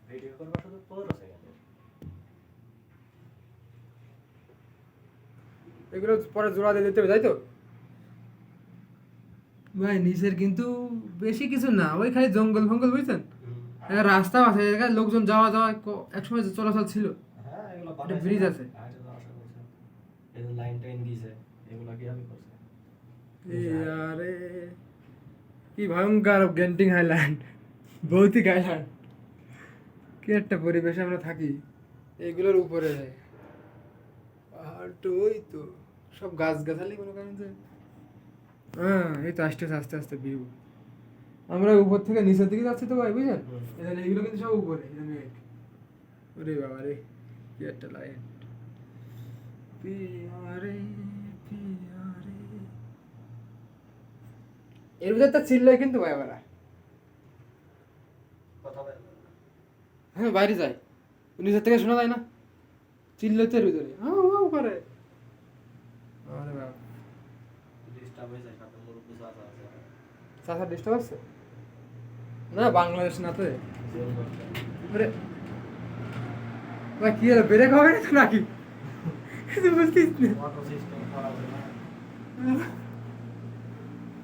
Video করবা শুধু 15 সেকেন্ডের। এগুলো পরে জোড়া দিয়ে দিতে হবে, তাই তো? ভাই নিচের কিন্তু বেশি কিছু না, ওই খালি জঙ্গল ফঙ্গল, বুঝছেন? একটা রাস্তাও আছে, এখানে লোকজন যাওয়া যাওয়া একসময় চলাচল ছিল। হ্যাঁ এগুলো একটা বানাইছে ব্রিজ না? আছে। আগে তো আশা করছে এই যে লাইন টাইন দিয়েছে এগুলো কিভাবে করছে? আরে কি ভয়ঙ্কর গেন্টিং হাইল্যান্ড, ভৌতিক হাইল্যান্ড, কি একটা পরিবেশে আমরা থাকি। এগুলোর উপরে পাহাড় তো ওই তো সব গাছ গাছালি মনে করেন যে, হ্যাঁ এই তো আস্তে আস্তে আস্তে ভিউ। আমরা উপর থেকে নিচের দিকে যাচ্ছি তো ভাই, বুঝলেন? এখানে এগুলো কিন্তু সব উপরে, ওরে বাবা রে, কি একটা লাইট। পিয়ারে পিয়ারে, এর ভিতরে তো চিল্লাই কিন্তু ভাই আমরা। কথা বলে হ্যাঁ বাইরে যায়, নিচের থেকে শোনা যায় না চিল্লাতে, এর ভিতরে হাউ হাউ করে। আরে বাবা, ডিস্টার্ব হয়ে যায়, সাথে মুরব্বি চাচা আছে। চাষা ডিস্টার্ব আছে না, বাংলাদেশ না তো। জোর করছে। আরে ভাই কি হলো, ব্রেক হবে না তো নাকি? বুঝতেছি না। অটো সিস্টেম করা যায় না।